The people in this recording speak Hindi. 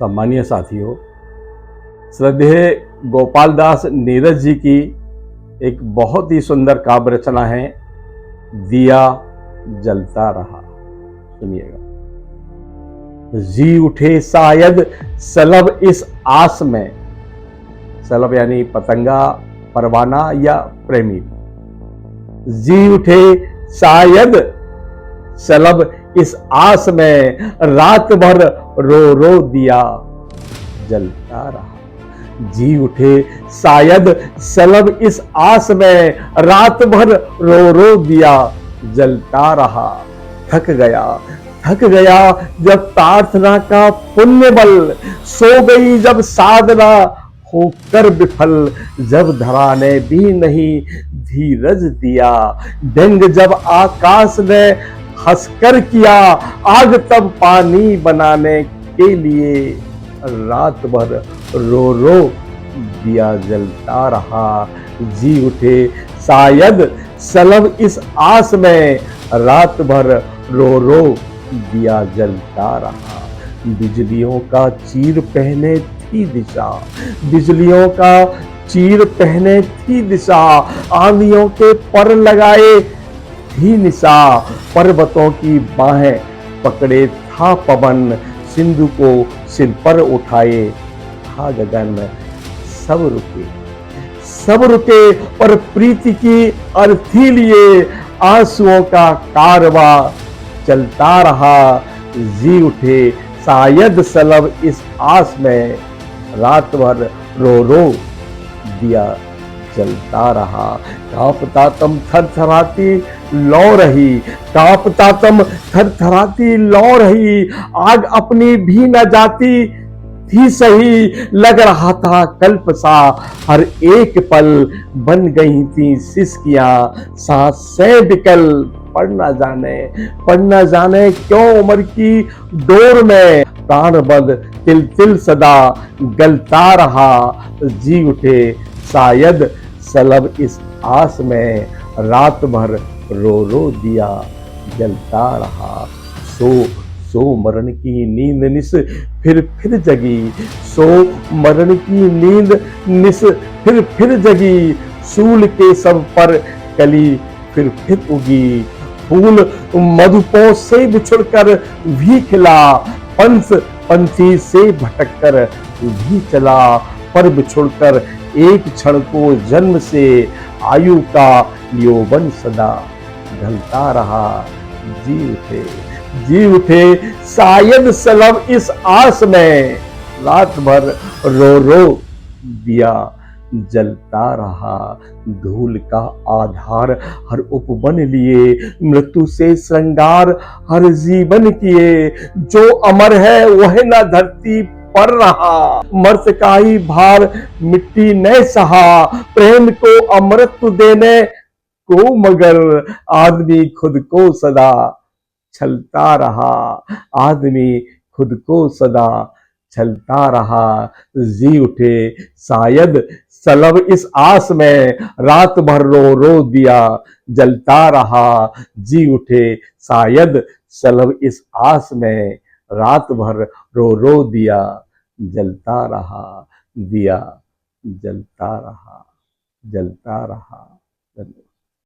सम्मानीय साथियों, श्रद्धेय गोपाल दास नीरज जी की एक बहुत ही सुंदर काव्य रचना है दिया जलता रहा। सुनिएगा। जी उठे शायद सलब इस आस में, सलब यानी पतंगा, परवाना या प्रेमी। जी उठे शायद सलब इस आस में, रात भर रो रो दिया जलता रहा। जी उठे शायद सलब इस आस में, रात भर रो रो दिया जलता रहा। थक गया जब प्रार्थना का पुण्य बल, सो गई जब साधना होकर विफल। जब धरा ने भी नहीं धीरज दिया, व्यंग जब आकाश ने हंसकर किया, आग तब पानी बनाने के लिए, रात भर रो रो दिया जलता रहा। जी उठे शायद सलब इस आस में, रात भर रो रो दिया जलता रहा। बिजलियों का चीर पहने थी दिशा, बिजलियों का चीर पहने थी दिशा, आंधियों के पर लगाए थी निशा। पर्वतों की बाहें पकड़े था पवन, सिंधु को सिर पर उठाए था गगन। सब रुके और प्रीति की अर्थी लिए, आंसुओं का कारवा चलता रहा। जी उठे शायद सलब इस आस में, रात भर रो रो दिया जलता रहा। कांपता तम थरथराती लौ रही, कांपता तम थरथराती लौ रही, आग अपनी भी न जाती थी सही। लग रहा था कल्प सा हर एक पल, बन गई थी सिसकियां सांसें बिकल। पढ़ न जाने क्यों उम्र की डोर में, प्राणबंध तिल तिल सदा गलता रहा। जी उठे शायद सलब इस आस में, रात भर रो रो दिया जलता रहा। सो मरण की नींद निस फिर जगी, सो मरण की नींद निस फिर जगी। सूल के सब पर कली फिर उगी, फूल मधुपों से बिछुड़कर भी खिला। पंछी से भटककर भी चला, पर बिछुड़कर एक क्षण को जन्म से, आयु का यौवन सदा ढलता रहा। जी उठे शायद सलब इस आस में, रात भर रो रो दिया जलता रहा। धूल का आधार हर उपवन लिए, मृत्यु से श्रृंगार हर जीवन किए। जो अमर है वह न धरती पर रहा, मर्त का ही भार मिट्टी ने सहा। प्रेम को अमृत देने को मगर, आदमी खुद को सदा छलता रहा। आदमी खुद को सदा छलता रहा। जी उठे शायद सलब इस आस में, रात भर रो रो दिया जलता रहा। जी उठे शायद सलब इस आस में, रात भर रो रो दिया जलता रहा। दिया जलता रहा। धन्यवाद।